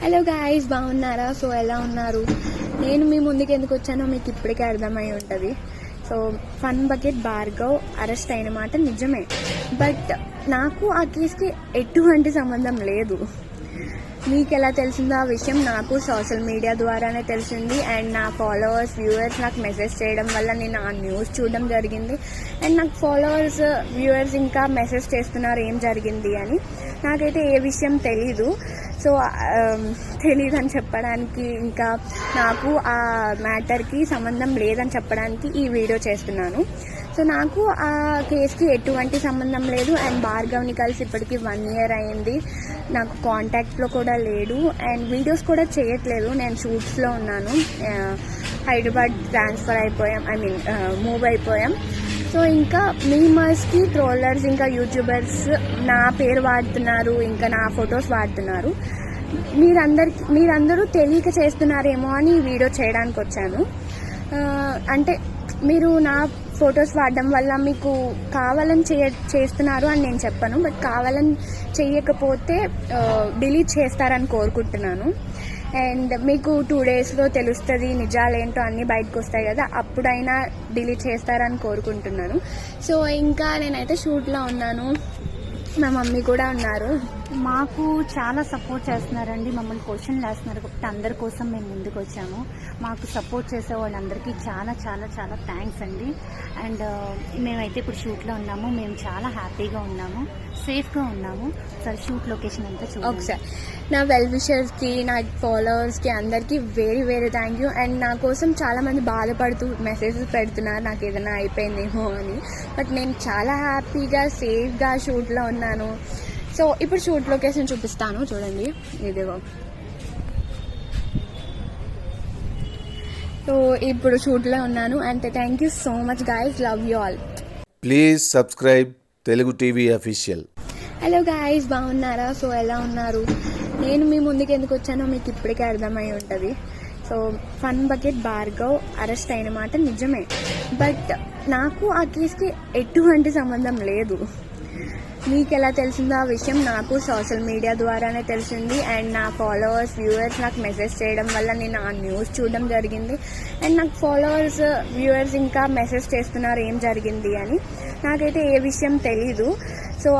Hello guys, బాగున్నారా? So ఎలా ఉన్నారు? నేను మీ ముందుకు ఎందుకు వచ్చానో మీకు ఇప్పటికే అర్థమై ఉంటుంది. So fun bucket Bhargav arrest అయిన మాట నిజమే, బట్ నాకు ఆ కేసుకి ఎటువంటి సంబంధం లేదు. మీకు ఎలా తెలిసిందో ఆ విషయం నాకు సోషల్ మీడియా ద్వారానే తెలిసింది. అండ్ నా ఫాలోవర్స్, వ్యూవర్స్ నాకు మెసేజ్ చేయడం వల్ల నేను ఆ న్యూస్ చూడడం జరిగింది. అండ్ నాకు ఫాలోవర్స్, వ్యూవర్స్ ఇంకా మెసేజ్ చేస్తున్నారు ఏం జరిగింది అని. నాకైతే ఏ విషయం తెలీదు. సో తెలీదని చెప్పడానికి, ఇంకా నాకు ఆ మ్యాటర్కి సంబంధం లేదని చెప్పడానికి ఈ వీడియో చేస్తున్నాను. సో నాకు ఆ కేసుకి ఎటువంటి సంబంధం లేదు. అండ్ భార్గవ్ని కలిసి ఇప్పటికీ 1 year అయింది. నాకు కాంటాక్ట్లో కూడా లేడు. అండ్ వీడియోస్ కూడా చేయట్లేదు. నేను షూట్స్లో ఉన్నాను. హైదరాబాద్ ట్రాన్స్ఫర్ అయిపోయాం, మూవ్ అయిపోయాం. సో ఇంకా మీమర్స్కి, ట్రోలర్స్, ఇంకా యూట్యూబర్స్ నా పేరు వాడుతున్నారు, ఇంకా నా ఫొటోస్ వాడుతున్నారు. మీరందరూ తెలియక చేస్తున్నారేమో అని ఈ వీడియో చేయడానికి వచ్చాను. అంటే మీరు నా ఫొటోస్ వాడడం వల్ల మీకు కావాలని చేస్తున్నారు అని నేను చెప్పను, బట్ కావాలని చేయకపోతే డిలీట్ చేస్తారని కోరుకుంటున్నాను. అండ్ మీకు 2 daysలో తెలుస్తుంది, నిజాలేంటో అన్నీ బయటకు వస్తాయి కదా, అప్పుడైనా డిలీట్ చేస్తారని కోరుకుంటున్నాను. సో ఇంకా నేనైతే షూట్లో ఉన్నాను. మా మమ్మీ కూడా ఉన్నారు. మాకు చాలా సపోర్ట్ చేస్తున్నారండి, మమ్మల్ని క్వశ్చన్లు వేస్తున్నారు కాబట్టి అందరి కోసం మేము ముందుకు వచ్చాము. మాకు సపోర్ట్ చేసే వాళ్ళందరికీ చాలా చాలా చాలా థ్యాంక్స్ అండి. అండ్ మేమైతే ఇప్పుడు షూట్లో ఉన్నాము. మేము చాలా హ్యాపీగా ఉన్నాము, సేఫ్గా ఉన్నాము. సరే, షూట్ లొకేషన్ అంతా చూడండి ఒకసారి. నా వెల్ విషర్స్కి, నా ఫాలోవర్స్కి అందరికీ very very thank you. And నా కోసం చాలామంది బాధపడుతూ మెసేజెస్ పెడుతున్నారు నాకు ఏదైనా అయిపోయిందేమో అని. బట్ నేను చాలా హ్యాపీగా, సేఫ్గా షూట్లో ఉన్నాను. సో ఇప్పుడు షూట్ లొకేషన్ చూపిస్తాను, చూడండి. ఇదిగో. సో ఇప్పుడు షూట్లో ఉన్నాను. And thank you so much guys, love you all. Please subscribe Telugu TV official. Hello guys, బాగున్నారా? సో ఎలా ఉన్నారు? నేను మీ ముందుకు ఎందుకు వచ్చానో మీకు ఇప్పటికే అర్థమై ఉంటుంది. So fun bucket Bhargav arrest అయిన మాట నిజమే, బట్ నాకు ఆ కేసుకి ఎటువంటి సంబంధం లేదు. మీకు ఎలా తెలిసిందో ఆ విషయం నాకు సోషల్ మీడియా ద్వారానే తెలిసింది. అండ్ నా ఫాలోవర్స్, వ్యూవర్స్ నాకు మెసేజ్ చేయడం వల్ల నేను ఆ న్యూస్ చూడడం జరిగింది. అండ్ నాకు ఫాలోవర్స్, వ్యూవర్స్ ఇంకా మెసేజ్ చేస్తున్నారు ఏం జరిగింది అని. నాకైతే ఏ విషయం తెలీదు. సో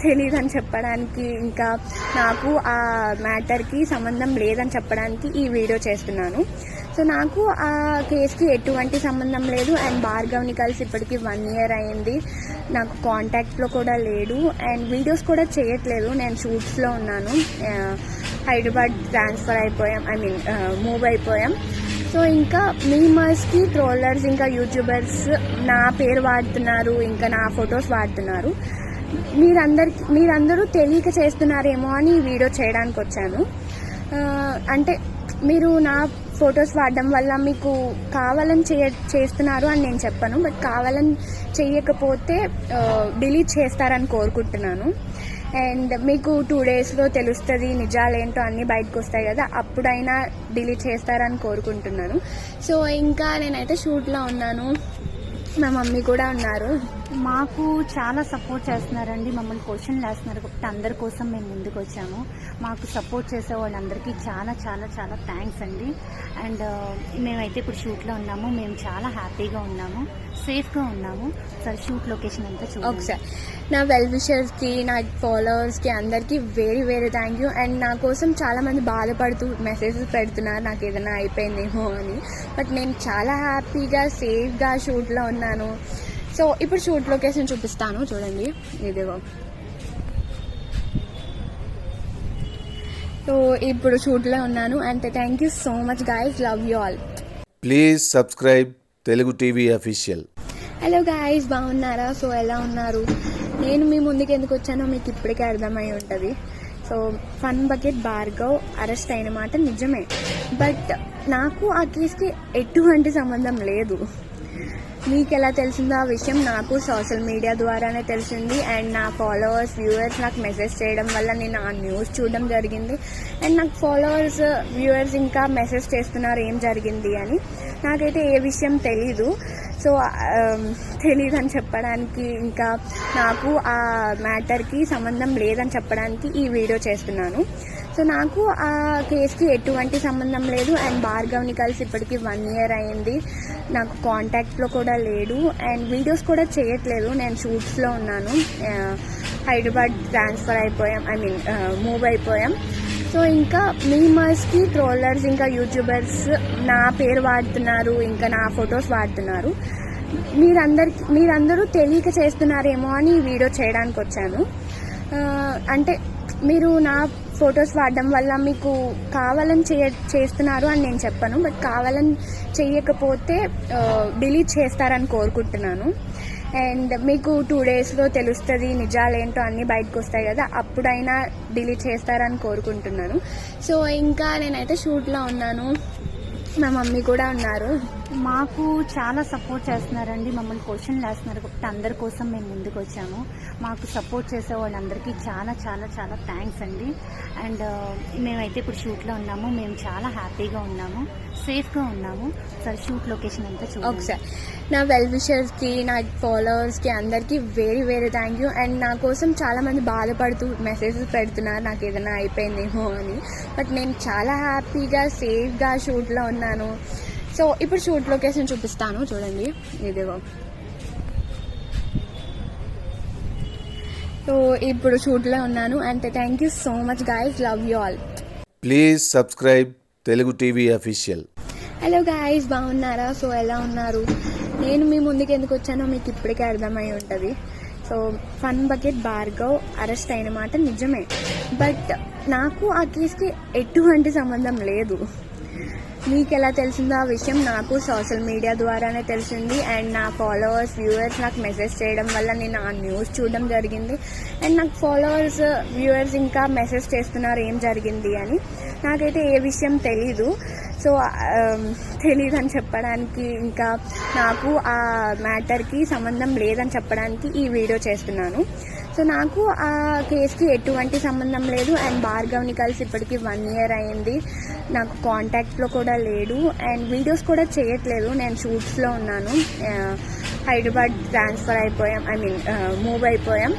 తెలీదని చెప్పడానికి, ఇంకా నాకు ఆ మ్యాటర్కి సంబంధం లేదని చెప్పడానికి ఈ వీడియో చేస్తున్నాను. సో నాకు ఆ కేసుకి ఎటువంటి సంబంధం లేదు. అండ్ భార్గవ్ని కలిసి ఇప్పటికీ 1 year అయింది. నాకు కాంటాక్ట్లో కూడా లేడు. అండ్ వీడియోస్ కూడా చేయట్లేదు. నేను షూట్స్లో ఉన్నాను. హైదరాబాద్ ట్రాన్స్ఫర్ అయిపోయాం, మూవ్ అయిపోయాం. సో ఇంకా మీమర్స్కి, ట్రోలర్స్, ఇంకా యూట్యూబర్స్ నా పేరు వాడుతున్నారు, ఇంకా నా ఫొటోస్ వాడుతున్నారు. మీరందరూ తెలియక చేస్తున్నారేమో అని ఈ వీడియో చేయడానికి వచ్చాను. అంటే మీరు నా ఫొటోస్ వాడడం వల్ల మీకు కావాలని చేస్తున్నారు అని నేను చెప్పను, బట్ కావాలని చేయకపోతే డిలీట్ చేస్తారని కోరుకుంటున్నాను. అండ్ మీకు 2 daysలో తెలుస్తుంది, నిజాలేంటో అన్నీ బయటకు వస్తాయి కదా, అప్పుడైనా డిలీట్ చేస్తారని కోరుకుంటున్నాను. సో ఇంకా నేనైతే షూట్లో ఉన్నాను. మా మమ్మీ కూడా ఉన్నారు. మాకు చాలా సపోర్ట్ చేస్తున్నారండి, మమ్మల్ని క్వశ్చన్లు వేస్తున్నారు కాబట్టి అందరి కోసం మేము ముందుకు వచ్చాము. మాకు సపోర్ట్ చేసే వాళ్ళందరికీ చాలా చాలా చాలా థ్యాంక్స్ అండి. అండ్ మేమైతే ఇప్పుడు షూట్లో ఉన్నాము. మేము చాలా హ్యాపీగా ఉన్నాము, సేఫ్గా ఉన్నాము. సరే, షూట్ లొకేషన్ అంతా చూడండి ఒకసారి. నా వెల్ విషర్స్కి, నా ఫాలోవర్స్కి అందరికీ very very thank you. And నా కోసం చాలామంది బాధపడుతూ మెసేజెస్ పెడుతున్నారు నాకు ఏదైనా అయిపోయిందేమో అని. బట్ నేను చాలా హ్యాపీగా, సేఫ్గా షూట్లో ఉన్నాను. సో ఇప్పుడు షూట్ లొకేషన్ చూపిస్తాను, చూడండి. ఇదిగో. సో ఇప్పుడు షూట్లో ఉన్నాను. And thank you so much guys, love you all. Please subscribe Telugu TV official. Hello guys, బాగున్నారా? సో ఎలా ఉన్నారు? నేను మీ ముందుకు ఎందుకు వచ్చానో మీకు ఇప్పటికే అర్థమై ఉంటుంది. So fun bucket Bhargav arrest అయిన మాట నిజమే, బట్ నాకు ఆ కేసుకి ఎటువంటి సంబంధం లేదు. మీకు ఎలా తెలిసిందో ఆ విషయం నాకు సోషల్ మీడియా ద్వారానే తెలిసింది. అండ్ నా ఫాలోవర్స్, వ్యూవర్స్ నాకు మెసేజ్ చేయడం వల్ల నేను ఆ న్యూస్ చూడడం జరిగింది. అండ్ నాకు ఫాలోవర్స్, వ్యూవర్స్ ఇంకా మెసేజ్ చేస్తున్నారు ఏం జరిగింది అని. నాకైతే ఏ విషయం తెలీదు. సో తెలీదని చెప్పడానికి, ఇంకా నాకు ఆ మ్యాటర్కి సంబంధం లేదని చెప్పడానికి ఈ వీడియో చేస్తున్నాను. సో నాకు ఆ కేసుకి ఎటువంటి సంబంధం లేదు అండ్ భార్గవ్ని కలిసి ఇప్పటికి 1 year అయింది. నాకు కాంటాక్ట్లో కూడా లేడు అండ్ వీడియోస్ కూడా చేయట్లేదు. నేను షూట్స్లో ఉన్నాను. హైదరాబాద్ ట్రాన్స్ఫర్ అయిపోయాం, మూవ్ అయిపోయాం. సో ఇంకా మీమర్స్కి ట్రోలర్స్ ఇంకా యూట్యూబర్స్ నా పేరు వాడుతున్నారు, ఇంకా నా ఫొటోస్ వాడుతున్నారు. మీరందరూ తెలియక చేస్తున్నారేమో అని ఈ వీడియో చేయడానికి వచ్చాను. అంటే మీరు నా ఫొటోస్ వాడడం వల్ల మీకు కావాలని చేస్తున్నారు అని నేను చెప్పను, బట్ కావాలని చేయకపోతే డిలీట్ చేస్తారని కోరుకుంటున్నాను. అండ్ మీకు 2 daysలో తెలుస్తుంది, నిజాలేంటో అన్నీ బయటకు వస్తాయి కదా, అప్పుడైనా డిలీట్ చేస్తారని కోరుకుంటున్నాను. సో ఇంకా నేనైతే షూట్లో ఉన్నాను, మా మమ్మీ కూడా ఉన్నారు. మాకు చాలా సపోర్ట్ చేస్తున్నారండి, మమ్మల్ని క్వశ్చన్లు వేస్తున్నారు కాబట్టి అందరి కోసం మేము ముందుకు వచ్చాము. మాకు సపోర్ట్ చేసే వాళ్ళందరికీ చాలా చాలా చాలా థ్యాంక్స్ అండి. అండ్ మేమైతే ఇప్పుడు షూట్లో ఉన్నాము, మేము చాలా హ్యాపీగా ఉన్నాము, సేఫ్గా ఉన్నాము. సరే షూట్ లొకేషన్ అంతా చూడండి ఒకసారి. నా వెల్ విషర్స్కి, నా ఫాలోవర్స్కి అందరికీ వెరీ థ్యాంక్ యూ. అండ్ నా కోసం చాలామంది బాధపడుతూ మెసేజెస్ పెడుతున్నారు నాకు ఏదైనా అయిపోయిందేమో అని, బట్ నేను చాలా హ్యాపీగా సేఫ్గా షూట్లో ఉన్నాను. సో ఇప్పుడు షూట్ లొకేషన్ చూపిస్తాను చూడండి, ఇదిగో. సో ఇప్పుడు షూట్లో ఉన్నాను and thank you so much guys, love you all. Please subscribe Telugu TV official. Hello guys, బాగున్నారా? సో ఎలా ఉన్నారు? నేను మీ ముందుకు ఎందుకు వచ్చానో మీకు ఇప్పటికే అర్థమై ఉంటుంది. So fun bucket Bhargav arrest అయిన మాట నిజమే, బట్ నాకు ఆ కేసుకి ఎటువంటి సంబంధం లేదు. మీకు ఎలా తెలిసిందో ఆ విషయం నాకు సోషల్ మీడియా ద్వారానే తెలిసింది. అండ్ నా ఫాలోవర్స్, వ్యూవర్స్ నాకు మెసేజ్ చేయడం వల్ల నేను ఆ న్యూస్ చూడడం జరిగింది. అండ్ నాకు ఫాలోవర్స్, వ్యూవర్స్ ఇంకా మెసేజ్ చేస్తున్నారు ఏం జరిగింది అని. నాకైతే ఏ విషయం తెలీదు. సో తెలీదని చెప్పడానికి, ఇంకా నాకు ఆ మ్యాటర్కి సంబంధం లేదని చెప్పడానికి ఈ వీడియో చేస్తున్నాను. సో నాకు ఆ కేసుకి ఎటువంటి సంబంధం లేదు అండ్ భార్గవ్ని కలిసి ఇప్పటికి 1 year అయింది. నాకు కాంటాక్ట్లో కూడా లేడు అండ్ వీడియోస్ కూడా చేయట్లేదు. నేను షూట్స్లో ఉన్నాను. హైదరాబాద్ ట్రాన్స్ఫర్ అయిపోయాం, మూవ్ అయిపోయాం.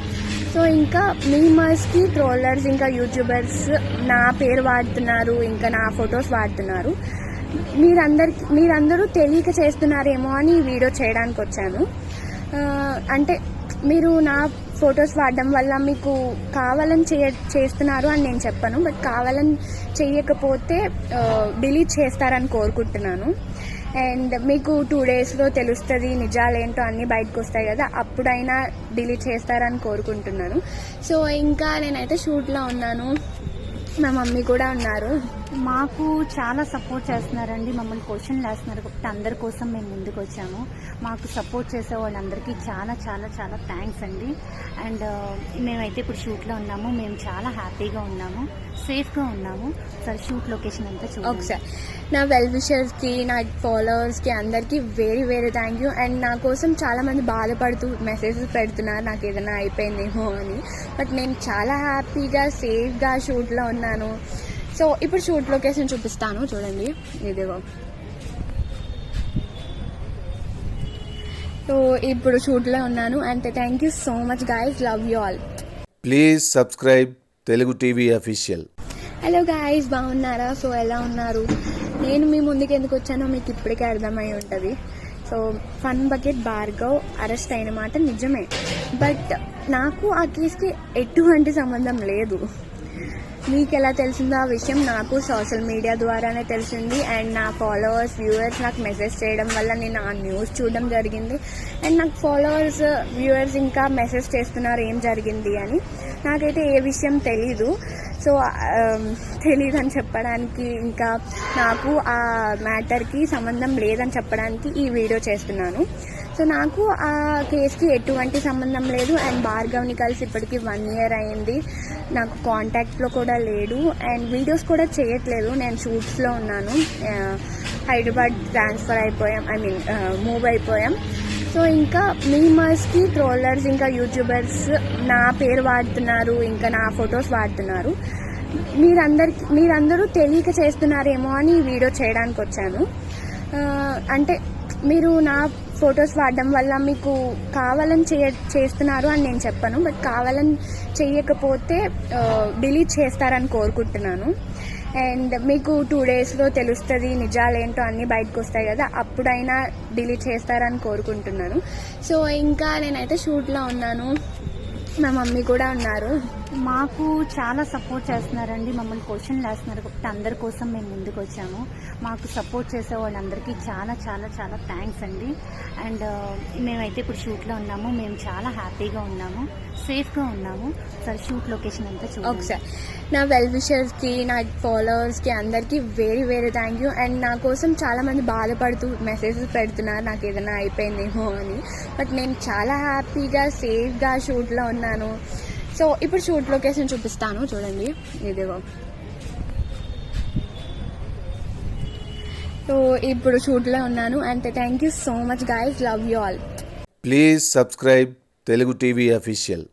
సో ఇంకా మీమర్స్కి ట్రోలర్స్ ఇంకా యూట్యూబర్స్ నా పేరు వాడుతున్నారు, ఇంకా నా ఫొటోస్ వాడుతున్నారు. మీరందరూ తెలియక చేస్తున్నారేమో అని ఈ వీడియో చేయడానికి వచ్చాను. అంటే మీరు నా ఫొటోస్ వాడడం వల్ల మీకు కావాలని చేస్తున్నారు అని నేను చెప్పను, బట్ కావాలని చేయకపోతే డిలీట్ చేస్తారని కోరుకుంటున్నాను. అండ్ మీకు 2 daysలో తెలుస్తుంది, నిజాలేంటో అన్నీ బయటకు వస్తాయి కదా, అప్పుడైనా డిలీట్ చేస్తారని కోరుకుంటున్నాను. సో ఇంకా నేనైతే షూట్లో ఉన్నాను, మా మమ్మీ కూడా ఉన్నారు. మాకు చాలా సపోర్ట్ చేస్తున్నారండి, మమ్మల్ని క్వశ్చన్లు వేస్తున్నారు కాబట్టి అందరి కోసం మేము ముందుకు వచ్చాము. మాకు సపోర్ట్ చేసే వాళ్ళందరికీ చాలా చాలా చాలా థ్యాంక్స్ అండి. అండ్ మేమైతే ఇప్పుడు షూట్లో ఉన్నాము, మేము చాలా హ్యాపీగా ఉన్నాము, సేఫ్గా ఉన్నాము. సరే షూట్ లొకేషన్ అంతా చూడండి ఒకసారి. నా వెల్ విషర్స్కి, నా ఫాలోవర్స్కి అందరికీ వెరీ థ్యాంక్ యూ. అండ్ నా కోసం చాలామంది బాధపడుతూ మెసేజెస్ పెడుతున్నారు నాకు ఏదైనా అయిపోయిందేమో అని, బట్ నేను చాలా హ్యాపీగా సేఫ్గా షూట్లో ఉన్నాను. సో ఇప్పుడు షూట్ లొకేషన్ చూపిస్తాను చూడండి, ఇదిగో. సో ఇప్పుడు షూట్లో ఉన్నాను and thank you so much guys, love you all. Please subscribe Telugu TV official. Hello guys, బాగున్నారా? సో ఎలా ఉన్నారు? నేను మీ ముందుకు ఎందుకు వచ్చానో మీకు ఇప్పటికే అర్థమై ఉంటుంది. So fun bucket Bhargav arrest అయిన మాట నిజమే, బట్ నాకు ఆ కేసుకి ఎటువంటి సంబంధం లేదు. మీకు ఎలా తెలిసిందో ఆ విషయం నాకు సోషల్ మీడియా ద్వారానే తెలిసింది. అండ్ నా ఫాలోవర్స్, వ్యూవర్స్ నాకు మెసేజ్ చేయడం వల్ల నేను ఆ న్యూస్ చూడడం జరిగింది. అండ్ నాకు ఫాలోవర్స్, వ్యూవర్స్ ఇంకా మెసేజ్ చేస్తున్నారు ఏం జరిగింది అని. నాకైతే ఏ విషయం తెలీదు. సో తెలీదని చెప్పడానికి, ఇంకా నాకు ఆ మ్యాటర్కి సంబంధం లేదని చెప్పడానికి ఈ వీడియో చేస్తున్నాను. సో నాకు ఆ కేసుకి ఎటువంటి సంబంధం లేదు అండ్ భార్గవ్ని కలిసి ఇప్పటికి 1 year అయింది. నాకు కాంటాక్ట్లో కూడా లేడు అండ్ వీడియోస్ కూడా చేయట్లేదు. నేను షూట్స్లో ఉన్నాను. హైదరాబాద్ ట్రాన్స్ఫర్ అయిపోయాం, మూవ్ అయిపోయాం. సో ఇంకా మీమర్స్కి ట్రోలర్స్ ఇంకా యూట్యూబర్స్ నా పేరు వాడుతున్నారు, ఇంకా నా ఫొటోస్ వాడుతున్నారు. మీరందరూ తెలియక చేస్తున్నారేమో అని ఈ వీడియో చేయడానికి వచ్చాను. అంటే మీరు నా ఫొటోస్ వాడడం వల్ల మీకు కావాలని చేస్తున్నారు అని నేను చెప్పను, బట్ కావాలని చేయకపోతే డిలీట్ చేస్తారని కోరుకుంటున్నాను. అండ్ మీకు 2 డేస్లో తెలుస్తుంది, నిజాలేంటో అన్నీ బయటకు వస్తాయి కదా, అప్పుడైనా డిలీట్ చేస్తారని కోరుకుంటున్నాను. సో ఇంకా నేనైతే షూట్లో ఉన్నాను, మా మమ్మీ కూడా ఉన్నారు. మాకు చాలా సపోర్ట్ చేస్తున్నారండి, మమ్మల్ని క్వశ్చన్లు వేస్తున్నారు కాబట్టి అందరి కోసం మేము ముందుకు వచ్చాము. మాకు సపోర్ట్ చేసే వాళ్ళందరికీ చాలా చాలా చాలా థ్యాంక్స్ అండి. అండ్ మేమైతే ఇప్పుడు షూట్లో ఉన్నాము, మేము చాలా హ్యాపీగా ఉన్నాము, సేఫ్గా ఉన్నాము. సరే షూట్ లొకేషన్ అంతా చూడండి ఒకసారి. నా వెల్ విషర్స్కి, నా ఫాలోవర్స్కి అందరికీ వెరీ థ్యాంక్ యూ. అండ్ నా కోసం చాలామంది బాధపడుతూ మెసేజెస్ పెడుతున్నారు నాకు ఏదైనా అయిపోయిందేమో అని, బట్ నేను చాలా హ్యాపీగా సేఫ్గా షూట్లో ఉన్నాను. సో ఇప్పుడు షూట్ లొకేషన్ చూపిస్తాను చూడండి, ఇదిగో. సో ఇప్పుడు షూట్లో ఉన్నాను. And thank you so much guys, love you all. Please subscribe Telugu TV official.